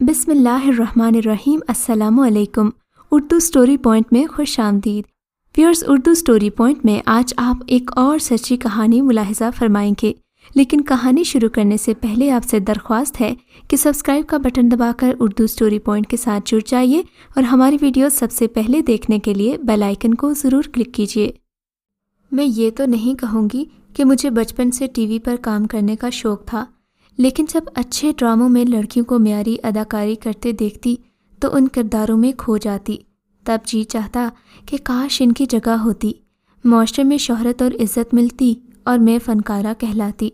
بسم اللہ الرحمن الرحیم۔ السلام علیکم۔ اردو سٹوری پوائنٹ میں خوش آمدید۔ ویورز، اردو سٹوری پوائنٹ میں آج آپ ایک اور سچی کہانی ملاحظہ فرمائیں گے، لیکن کہانی شروع کرنے سے پہلے آپ سے درخواست ہے کہ سبسکرائب کا بٹن دبا کر اردو سٹوری پوائنٹ کے ساتھ جڑ جائیے اور ہماری ویڈیو سب سے پہلے دیکھنے کے لیے بیل آئیکن کو ضرور کلک کیجیے۔ میں یہ تو نہیں کہوں گی کہ مجھے بچپن سے ٹی وی پر کام کرنے کا شوق تھا، لیکن جب اچھے ڈراموں میں لڑکیوں کو معیاری اداکاری کرتے دیکھتی تو ان کرداروں میں کھو جاتی۔ تب جی چاہتا کہ کاش ان کی جگہ ہوتی، معاشرے میں شہرت اور عزت ملتی اور میں فنکارہ کہلاتی۔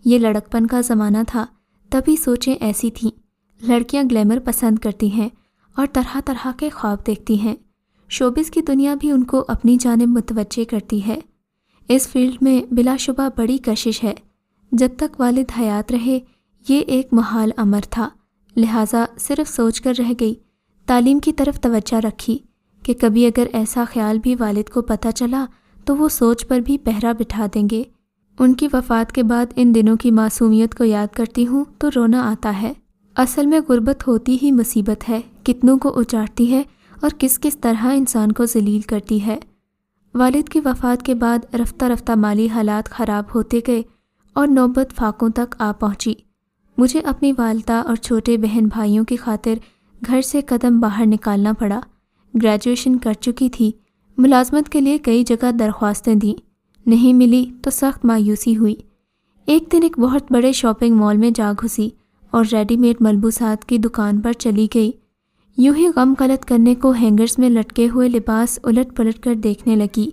یہ لڑکپن کا زمانہ تھا، تبھی سوچیں ایسی تھیں۔ لڑکیاں گلیمر پسند کرتی ہیں اور طرح طرح کے خواب دیکھتی ہیں۔ شوبز کی دنیا بھی ان کو اپنی جانب متوجہ کرتی ہے۔ اس فیلڈ میں بلا شبہ بڑی کشش ہے۔ جب تک والد حیات رہے یہ ایک محال امر تھا، لہٰذا صرف سوچ کر رہ گئی۔ تعلیم کی طرف توجہ رکھی کہ کبھی اگر ایسا خیال بھی والد کو پتہ چلا تو وہ سوچ پر بھی پہرا بٹھا دیں گے۔ ان کی وفات کے بعد ان دنوں کی معصومیت کو یاد کرتی ہوں تو رونا آتا ہے۔ اصل میں غربت ہوتی ہی مصیبت ہے، کتنوں کو اجاڑتی ہے اور کس کس طرح انسان کو ذلیل کرتی ہے۔ والد کی وفات کے بعد رفتہ رفتہ مالی حالات خراب ہوتے گئے اور نوبت فاقوں تک آ پہنچی۔ مجھے اپنی والدہ اور چھوٹے بہن بھائیوں کی خاطر گھر سے قدم باہر نکالنا پڑا۔ گریجویشن کر چکی تھی، ملازمت کے لیے کئی جگہ درخواستیں دیں، نہیں ملی تو سخت مایوسی ہوئی۔ ایک دن ایک بہت بڑے شاپنگ مال میں جا گھسی اور ریڈی میڈ ملبوسات کی دکان پر چلی گئی۔ یوں ہی غم غلط کرنے کو ہینگرز میں لٹکے ہوئے لباس الٹ پلٹ کر دیکھنے لگی۔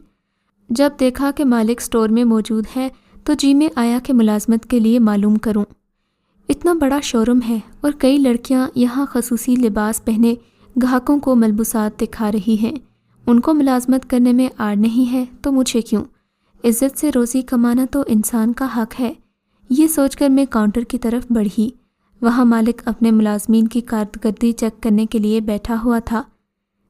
جب دیکھا کہ مالک سٹور میں موجود ہے تو جی میں آیا کہ ملازمت کے لیے معلوم کروں۔ اتنا بڑا شوروم ہے اور کئی لڑکیاں یہاں خصوصی لباس پہنے گاہکوں کو ملبوسات دکھا رہی ہیں۔ ان کو ملازمت کرنے میں آڑ نہیں ہے تو مجھے کیوں؟ عزت سے روزی کمانا تو انسان کا حق ہے۔ یہ سوچ کر میں کاؤنٹر کی طرف بڑھی۔ وہاں مالک اپنے ملازمین کی کارکردگی چیک کرنے کے لیے بیٹھا ہوا تھا۔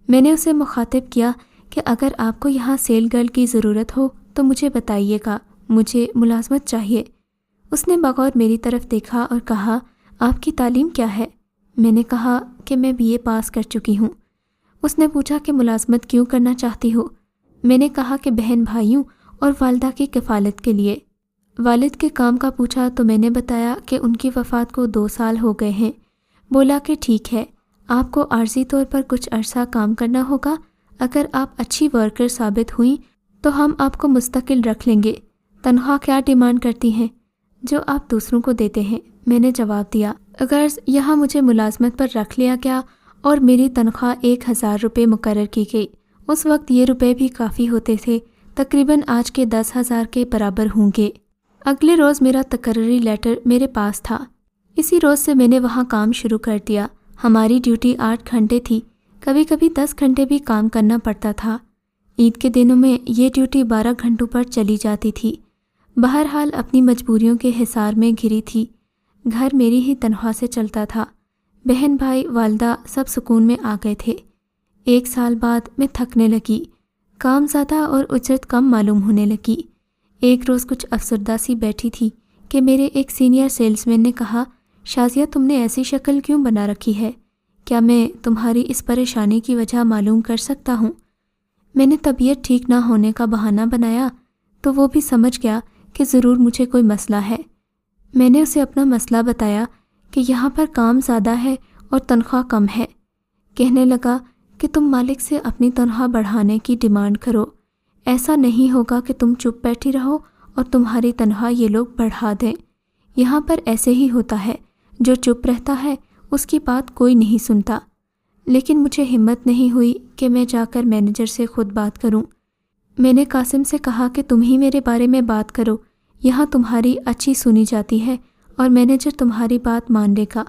میں نے اسے مخاطب کیا کہ اگر آپ کو یہاں سیل گرل کی ضرورت ہو تو مجھے بتائیے گا، مجھے ملازمت چاہیے۔ اس نے بغور میری طرف دیکھا اور کہا، آپ کی تعلیم کیا ہے؟ میں نے کہا کہ میں BA پاس کر چکی ہوں۔ اس نے پوچھا کہ ملازمت کیوں کرنا چاہتی ہو؟ میں نے کہا کہ بہن بھائیوں اور والدہ کی کفالت کے لیے۔ والد کے کام کا پوچھا تو میں نے بتایا کہ ان کی وفات کو 2 سال ہو گئے ہیں۔ بولا کہ ٹھیک ہے، آپ کو عارضی طور پر کچھ عرصہ کام کرنا ہوگا، اگر آپ اچھی ورکر ثابت ہوئیں تو ہم آپ کو مستقل رکھ لیں گے۔ تنخواہ کیا ڈیمانڈ کرتی ہیں؟ جو آپ دوسروں کو دیتے ہیں، میں نے جواب دیا۔ اگر یہاں مجھے ملازمت پر رکھ لیا گیا اور میری تنخواہ 1000 روپے مقرر کی گئی، اس وقت یہ روپے بھی کافی ہوتے تھے، تقریباً آج کے 10,000 کے برابر ہوں گے۔ اگلے روز میرا تقرری لیٹر میرے پاس تھا۔ اسی روز سے میں نے وہاں کام شروع کر دیا۔ ہماری ڈیوٹی 8 گھنٹے تھی، کبھی کبھی 10 گھنٹے بھی کام کرنا پڑتا تھا۔ عید کے دنوں میں یہ ڈیوٹی 12 گھنٹوں پر چلی جاتی تھی۔ بہرحال اپنی مجبوریوں کے حصار میں گھری تھی۔ گھر میری ہی تنخواہ سے چلتا تھا۔ بہن بھائی والدہ سب سکون میں آ گئے تھے۔ 1 سال بعد میں تھکنے لگی، کام زیادہ اور اجرت کم معلوم ہونے لگی۔ ایک روز کچھ افسردہ سی بیٹھی تھی کہ میرے ایک سینئر سیلز مین نے کہا، شازیہ تم نے ایسی شکل کیوں بنا رکھی ہے؟ کیا میں تمہاری اس پریشانی کی وجہ معلوم کر سکتا ہوں؟ میں نے طبیعت ٹھیک نہ ہونے کا بہانہ بنایا تو وہ بھی سمجھ گیا کہ ضرور مجھے کوئی مسئلہ ہے۔ میں نے اسے اپنا مسئلہ بتایا کہ یہاں پر کام زیادہ ہے اور تنخواہ کم ہے۔ کہنے لگا کہ تم مالک سے اپنی تنخواہ بڑھانے کی ڈیمانڈ کرو، ایسا نہیں ہوگا کہ تم چپ بیٹھی رہو اور تمہاری تنخواہ یہ لوگ بڑھا دیں۔ یہاں پر ایسے ہی ہوتا ہے، جو چپ رہتا ہے اس کی بات کوئی نہیں سنتا۔ لیکن مجھے ہمت نہیں ہوئی کہ میں جا کر مینیجر سے خود بات کروں۔ میں نے قاسم سے کہا کہ تم ہی میرے بارے میں بات کرو، یہاں تمہاری اچھی سنی جاتی ہے اور مینیجر تمہاری بات مان لے گا۔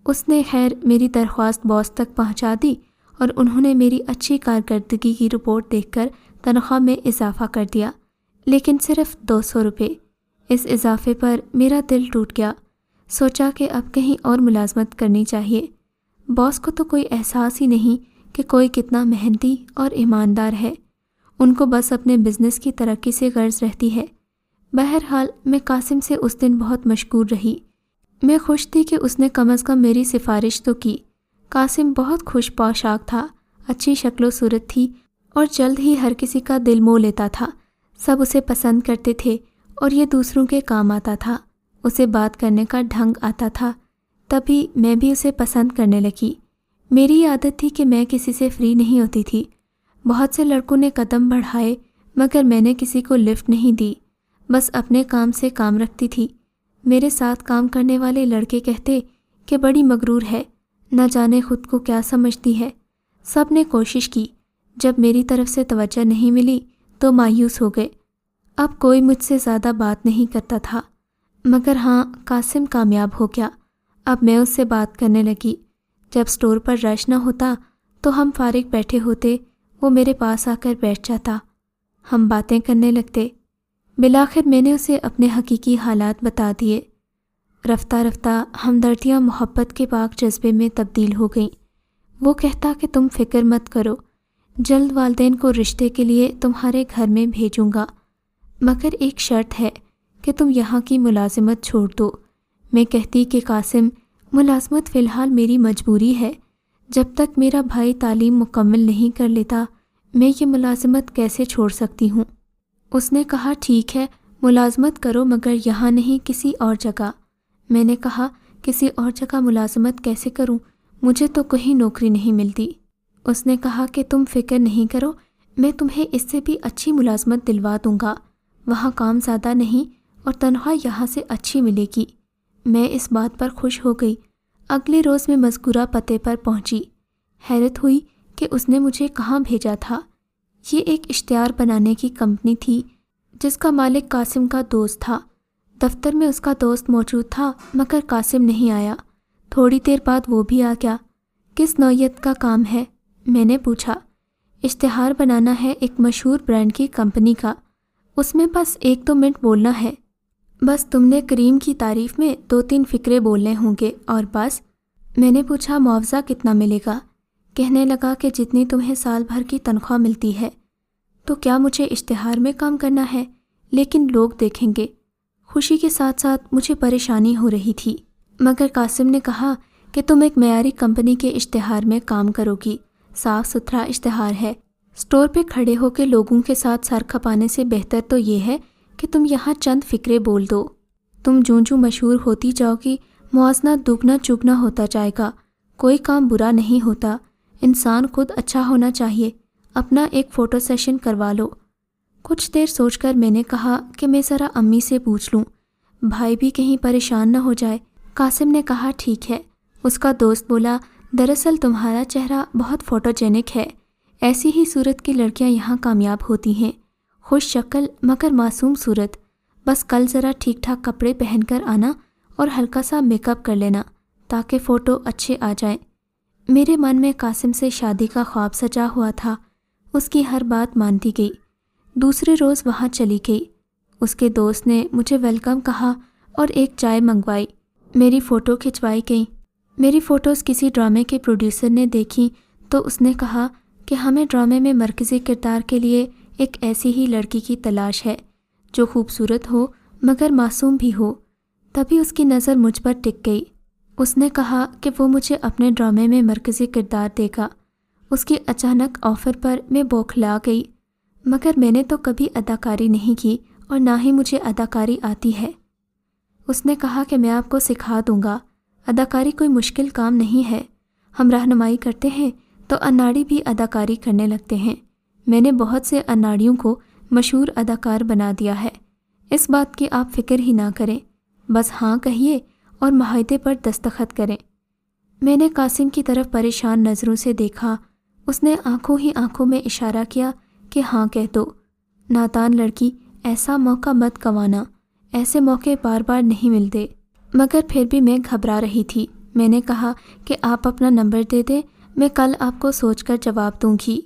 اس نے خیر میری درخواست باس تک پہنچا دی اور انہوں نے میری اچھی کارکردگی کی رپورٹ دیکھ کر تنخواہ میں اضافہ کر دیا، لیکن صرف 200 روپے۔ اس اضافے پر میرا دل ٹوٹ گیا۔ سوچا کہ اب کہیں اور ملازمت کرنی چاہیے۔ باس کو تو کوئی احساس ہی نہیں کہ کوئی کتنا محنتی اور ایماندار ہے، ان کو بس اپنے بزنس کی ترقی سے غرض رہتی ہے۔ بہرحال میں قاسم سے اس دن بہت مشکور رہی۔ میں خوش تھی کہ اس نے کم از کم میری سفارش تو کی۔ قاسم بہت خوش پوشاک تھا، اچھی شکل و صورت تھی اور جلد ہی ہر کسی کا دل مو لیتا تھا۔ سب اسے پسند کرتے تھے اور یہ دوسروں کے کام آتا تھا۔ اسے بات کرنے کا ڈھنگ آتا تھا، تبھی میں بھی اسے پسند کرنے لگی۔ میری عادت تھی کہ میں کسی سے فری نہیں ہوتی تھی۔ بہت سے لڑکوں نے قدم بڑھائے مگر میں نے کسی کو لفٹ نہیں دی، بس اپنے کام سے کام رکھتی تھی۔ میرے ساتھ کام کرنے والے لڑکے کہتے کہ بڑی مغرور ہے، نہ جانے خود کو کیا سمجھتی ہے۔ سب نے کوشش کی، جب میری طرف سے توجہ نہیں ملی تو مایوس ہو گئے۔ اب کوئی مجھ سے زیادہ بات نہیں کرتا تھا، مگر ہاں قاسم کامیاب ہو گیا۔ اب میں اس سے بات کرنے لگی۔ جب اسٹور پر رش نہ ہوتا تو ہم فارغ بیٹھے ہوتے، وہ میرے پاس آ کر بیٹھ جاتا، ہم باتیں کرنے لگتے۔ بالآخر میں نے اسے اپنے حقیقی حالات بتا دیے۔ رفتہ رفتہ ہمدردیاں محبت کے پاک جذبے میں تبدیل ہو گئیں۔ وہ کہتا کہ تم فکر مت کرو، جلد والدین کو رشتے کے لیے تمہارے گھر میں بھیجوں گا، مگر ایک شرط ہے کہ تم یہاں کی ملازمت چھوڑ دو۔ میں کہتی کہ قاسم، ملازمت فی الحال میری مجبوری ہے، جب تک میرا بھائی تعلیم مکمل نہیں کر لیتا میں یہ ملازمت کیسے چھوڑ سکتی ہوں؟ اس نے کہا ٹھیک ہے، ملازمت کرو مگر یہاں نہیں کسی اور جگہ۔ میں نے کہا کسی اور جگہ ملازمت کیسے کروں؟ مجھے تو کہیں نوکری نہیں ملتی۔ اس نے کہا کہ تم فکر نہیں کرو، میں تمہیں اس سے بھی اچھی ملازمت دلوا دوں گا، وہاں کام زیادہ نہیں اور تنخواہ یہاں سے اچھی ملے گی۔ میں اس بات پر خوش ہو گئی۔ اگلے روز میں مذکورہ پتے پر پہنچی۔ حیرت ہوئی کہ اس نے مجھے کہاں بھیجا تھا۔ یہ ایک اشتہار بنانے کی کمپنی تھی جس کا مالک قاسم کا دوست تھا۔ دفتر میں اس کا دوست موجود تھا مگر قاسم نہیں آیا۔ تھوڑی دیر بعد وہ بھی آ گیا۔ کس نوعیت کا کام ہے؟ میں نے پوچھا۔ اشتہار بنانا ہے ایک مشہور برانڈ کی کمپنی کا، اس میں بس 1-2 منٹ بولنا ہے۔ بس تم نے کریم کی تعریف میں 2-3 فقرے بولنے ہوں گے اور بس۔ میں نے پوچھا معاوضہ کتنا ملے گا؟ کہنے لگا کہ جتنی تمہیں سال بھر کی تنخواہ ملتی ہے۔ تو کیا مجھے اشتہار میں کام کرنا ہے؟ لیکن لوگ دیکھیں گے۔ خوشی کے ساتھ ساتھ مجھے پریشانی ہو رہی تھی، مگر قاسم نے کہا کہ تم ایک معیاری کمپنی کے اشتہار میں کام کرو گی، صاف ستھرا اشتہار ہے، اسٹور پہ کھڑے ہو کے لوگوں کے ساتھ سر کھپانے سے بہتر تو یہ ہے کہ تم یہاں چند فقرے بول دو۔ تم جوں مشہور ہوتی جاؤ گی، موازنہ دوگنا چوگنا ہوتا جائے گا۔ کوئی کام برا نہیں ہوتا، انسان خود اچھا ہونا چاہیے۔ اپنا ایک فوٹو سیشن کروا لو۔ کچھ دیر سوچ کر میں نے کہا کہ میں ذرا امی سے پوچھ لوں، بھائی بھی کہیں پریشان نہ ہو جائے۔ قاسم نے کہا ٹھیک ہے۔ اس کا دوست بولا دراصل تمہارا چہرہ بہت فوٹوجینک ہے، ایسی ہی صورت کی لڑکیاں یہاں کامیاب ہوتی ہیں، خوش شکل مگر معصوم صورت۔ بس کل ذرا ٹھیک ٹھاک کپڑے پہن کر آنا اور ہلکا سا میک اپ کر لینا تاکہ فوٹو اچھے آ جائیں۔ میرے من میں قاسم سے شادی کا خواب سجا ہوا تھا۔ اس کی ہر بات مانتی گئی۔ دوسرے روز وہاں چلی گئی۔ اس کے دوست نے مجھے ویلکم کہا اور ایک چائے منگوائی۔ میری فوٹو کھنچوائی گئی۔ میری فوٹوز کسی ڈرامے کے پروڈیوسر نے دیکھی تو اس نے کہا کہ ہمیں ڈرامے میں مرکزی کردار کے لیے ایک ایسی ہی لڑکی کی تلاش ہے جو خوبصورت ہو مگر معصوم بھی ہو۔ تبھی اس کی نظر مجھ پر ٹک گئی۔ اس نے کہا کہ وہ مجھے اپنے ڈرامے میں مرکزی کردار دے گا۔ اس کی اچانک آفر پر میں بوکھلا گئی، مگر میں نے تو کبھی اداکاری نہیں کی اور نہ ہی مجھے اداکاری آتی ہے۔ اس نے کہا کہ میں آپ کو سکھا دوں گا، اداکاری کوئی مشکل کام نہیں ہے، ہم رہنمائی کرتے ہیں تو اناڑی بھی اداکاری کرنے لگتے ہیں۔ میں نے بہت سے اناڑیوں کو مشہور اداکار بنا دیا ہے، اس بات کی آپ فکر ہی نہ کریں، بس ہاں کہیے اور معاہدے پر دستخط کریں۔ میں نے قاسم کی طرف پریشان نظروں سے دیکھا۔ اس نے آنکھوں ہی آنکھوں میں اشارہ کیا کہ ہاں کہہ دو۔ نادان لڑکی، ایسا موقع مت گنوانا، ایسے موقع بار بار نہیں ملتے۔ مگر پھر بھی میں گھبرا رہی تھی۔ میں نے کہا کہ آپ اپنا نمبر دے دیں، میں کل آپ کو سوچ کر جواب دوں گی۔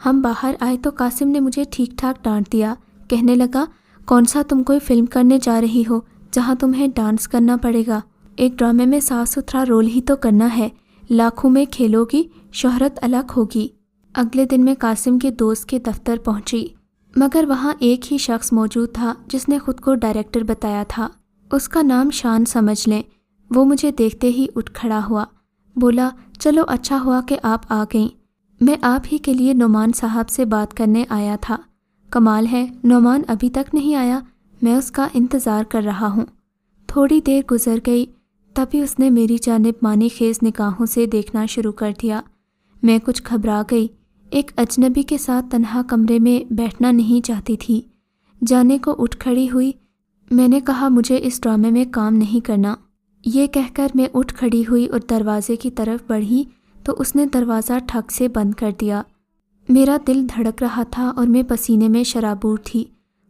ہم باہر آئے تو قاسم نے مجھے ٹھیک ٹھاک ڈانٹ دیا۔ کہنے لگا کون سا تم کوئی فلم کرنے جا رہی ہو جہاں تمہیں ڈانس کرنا پڑے گا؟ ایک ڈرامے میں صاف ستھرا رول ہی تو کرنا ہے، لاکھوں میں کھیلو گی، شہرت الگ ہوگی۔ اگلے دن میں قاسم کے دوست کے دفتر پہنچی، مگر وہاں ایک ہی شخص موجود تھا جس نے خود کو ڈائریکٹر بتایا تھا۔ اس کا نام شان سمجھ لیں۔ وہ مجھے دیکھتے ہی اٹھ کھڑا ہوا، بولا چلو اچھا ہوا کہ آپ آ گئیں، میں آپ ہی کے لیے نعمان صاحب سے بات کرنے آیا تھا۔ کمال ہے، نعمان ابھی تک نہیں آیا، میں اس کا انتظار کر رہا ہوں۔ تھوڑی دیر گزر گئی، تبھی اس نے میری جانب معنی خیز نگاہوں سے دیکھنا شروع کر دیا۔ میں کچھ گھبرا گئی، ایک اجنبی کے ساتھ تنہا کمرے میں بیٹھنا نہیں چاہتی تھی۔ جانے کو اٹھ کھڑی ہوئی، میں نے کہا مجھے اس ڈرامے میں کام نہیں کرنا۔ یہ کہہ کر میں اٹھ کھڑی ہوئی اور دروازے کی طرف بڑھی تو اس نے دروازہ ٹھک سے بند کر دیا۔ میرا دل دھڑک رہا تھا اور میں پسینے میں شرابور تھی،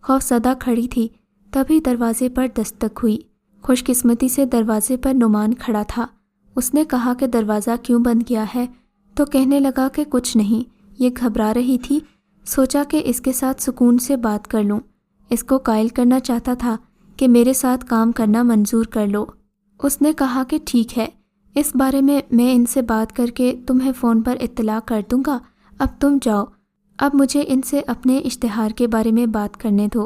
خوف زدہ کھڑی تھی۔ تبھی دروازے پر دستک ہوئی۔ خوش قسمتی سے دروازے پر نعمان کھڑا تھا۔ اس نے کہا کہ دروازہ کیوں بند کیا ہے؟ تو کہنے لگا کہ کچھ نہیں، یہ گھبرا رہی تھی، سوچا کہ اس کے ساتھ سکون سے بات کر لوں۔ اس کو قائل کرنا چاہتا تھا کہ میرے ساتھ کام کرنا منظور کر لو۔ اس نے کہا کہ ٹھیک ہے، اس بارے میں ان سے بات کر کے تمہیں فون پر اطلاع کر دوں گا، اب تم جاؤ، اب مجھے ان سے اپنے اشتہار کے بارے میں بات کرنے دو۔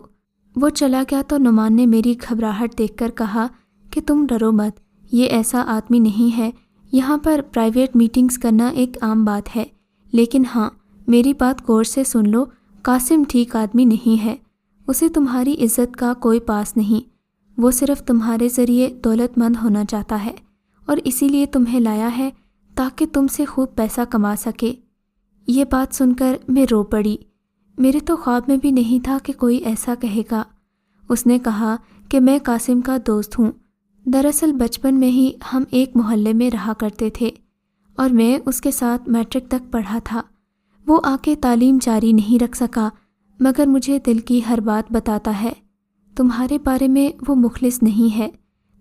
وہ چلا گیا تو نعمان نے میری گھبراہٹ دیکھ کر کہا کہ تم ڈرو مت، یہ ایسا آدمی نہیں ہے، یہاں پر پرائیویٹ میٹنگز کرنا ایک عام بات ہے، لیکن ہاں میری بات غور سے سن لو، قاسم ٹھیک آدمی نہیں ہے، اسے تمہاری عزت کا کوئی پاس نہیں، وہ صرف تمہارے ذریعے دولت مند ہونا چاہتا ہے اور اسی لیے تمہیں لایا ہے تاکہ تم سے خوب پیسہ کما سکے۔ یہ بات سن کر میں رو پڑی، میرے تو خواب میں بھی نہیں تھا کہ کوئی ایسا کہے گا۔ اس نے کہا کہ میں قاسم کا دوست ہوں، دراصل بچپن میں ہی ہم ایک محلے میں رہا کرتے تھے اور میں اس کے ساتھ میٹرک تک پڑھا تھا۔ وہ آ کے تعلیم جاری نہیں رکھ سکا مگر مجھے دل کی ہر بات بتاتا ہے۔ تمہارے بارے میں وہ مخلص نہیں ہے،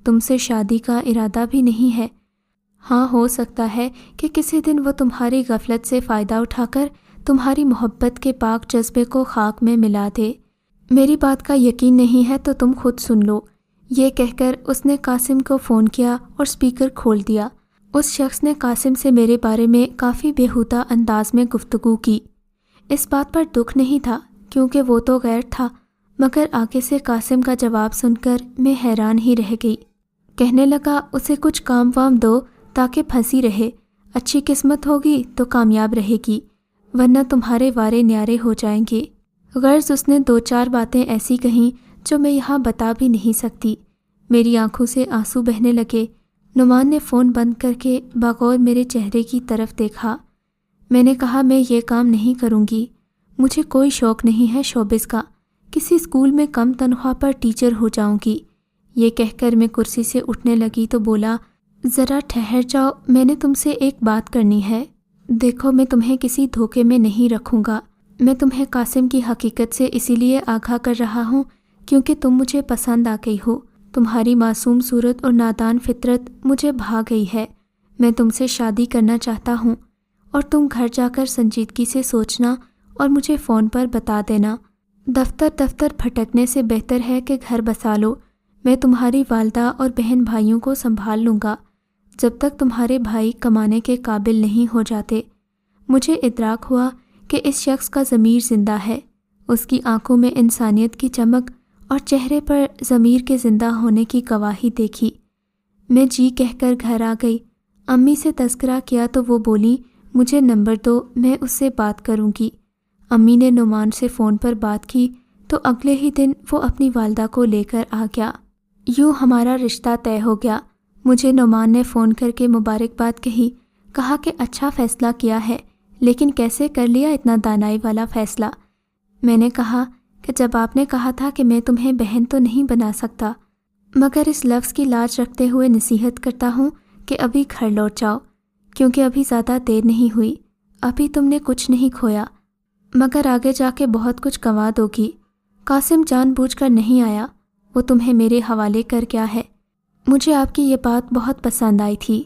تم سے شادی کا ارادہ بھی نہیں ہے۔ ہاں ہو سکتا ہے کہ کسی دن وہ تمہاری غفلت سے فائدہ اٹھا کر تمہاری محبت کے پاک جذبے کو خاک میں ملا دے۔ میری بات کا یقین نہیں ہے تو تم خود سن لو۔ یہ کہہ کر اس نے قاسم کو فون کیا اور سپیکر کھول دیا۔ اس شخص نے قاسم سے میرے بارے میں کافی بےہودہ انداز میں گفتگو کی۔ اس بات پر دکھ نہیں تھا کیونکہ وہ تو غیر تھا، مگر آگے سے قاسم کا جواب سن کر میں حیران ہی رہ گئی۔ کہنے لگا اسے کچھ کام وام دو تاکہ پھنسی رہے، اچھی قسمت ہوگی تو کامیاب رہے گی ورنہ تمہارے وارے نیارے ہو جائیں گے۔ غرض اس نے 2-4 باتیں ایسی کہیں جو میں یہاں بتا بھی نہیں سکتی۔ میری آنکھوں سے آنسو بہنے لگے۔ نعمان نے فون بند کر کے بغور میرے چہرے کی طرف دیکھا۔ میں نے کہا میں یہ کام نہیں کروں گی، مجھے کوئی شوق نہیں ہے شوبز کا، کسی اسکول میں کم تنخواہ پر ٹیچر ہو جاؤں گی۔ یہ کہہ کر میں کرسی سے اٹھنے لگی تو بولا ذرا ٹھہر جاؤ، میں نے تم سے ایک بات کرنی ہے۔ دیکھو میں تمہیں کسی دھوکے میں نہیں رکھوں گا، میں تمہیں قاسم کی حقیقت سے اسی لیے آگاہ کر رہا ہوں کیونکہ تم مجھے پسند آ گئی ہو، تمہاری معصوم صورت اور نادان فطرت مجھے بھا گئی ہے، میں تم سے شادی کرنا چاہتا ہوں اور تم گھر جا کر سنجیدگی سے سوچنا اور مجھے فون پر بتا دینا۔ دفتر بھٹکنے سے بہتر ہے کہ گھر بسا لو، میں تمہاری والدہ اور بہن بھائیوں کو سنبھال لوں گا جب تک تمہارے بھائی کمانے کے قابل نہیں ہو جاتے۔ مجھے ادراک ہوا کہ اس شخص کا ضمیر زندہ ہے، اس کی آنکھوں میں انسانیت کی چمک اور چہرے پر ضمیر کے زندہ ہونے کی گواہی دیکھی۔ میں جی کہہ کر گھر آ گئی۔ امی سے تذکرہ کیا تو وہ بولی مجھے نمبر دو، میں اس سے بات کروں گی۔ امی نے نعمان سے فون پر بات کی تو اگلے ہی دن وہ اپنی والدہ کو لے کر آ گیا۔ یوں ہمارا رشتہ طے ہو گیا۔ مجھے نعمان نے فون کر کے مبارکباد کہی، کہا کہ اچھا فیصلہ کیا ہے، لیکن کیسے کر لیا اتنا دانائی والا فیصلہ؟ میں نے کہا کہ جب آپ نے کہا تھا کہ میں تمہیں بہن تو نہیں بنا سکتا، مگر اس لفظ کی لاج رکھتے ہوئے نصیحت کرتا ہوں کہ ابھی گھر لوٹ جاؤ، کیونکہ ابھی زیادہ دیر نہیں ہوئی، ابھی تم نے کچھ نہیں کھویا، مگر آگے جا کے بہت کچھ گنوا دو گی۔ قاسم جان بوجھ کر نہیں آیا، وہ تمہیں میرے حوالے کر گیا ہے۔ مجھے آپ کی یہ بات بہت پسند آئی تھی۔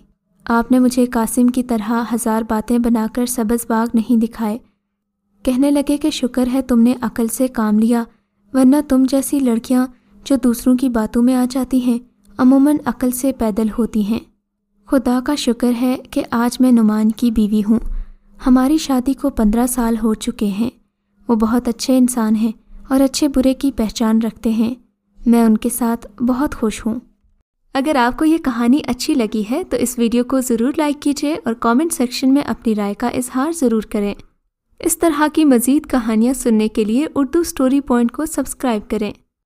آپ نے مجھے قاسم کی طرح 1000 باتیں بنا کر سبز باغ نہیں دکھائے۔ کہنے لگے کہ شکر ہے تم نے عقل سے کام لیا، ورنہ تم جیسی لڑکیاں جو دوسروں کی باتوں میں آ جاتی ہیں عموماً عقل سے پیدل ہوتی ہیں۔ خدا کا شکر ہے کہ آج میں نعمان کی بیوی ہوں۔ ہماری شادی کو 15 سال ہو چکے ہیں۔ وہ بہت اچھے انسان ہیں اور اچھے برے کی پہچان رکھتے ہیں۔ میں ان کے ساتھ بہت خوش ہوں۔ اگر آپ کو یہ کہانی اچھی لگی ہے تو اس ویڈیو کو ضرور لائک کیجیے اور کامنٹ سیکشن میں اپنی رائے کا اظہار ضرور کریں۔ اس طرح کی مزید کہانیاں سننے کے لیے اردو سٹوری پوائنٹ کو سبسکرائب کریں۔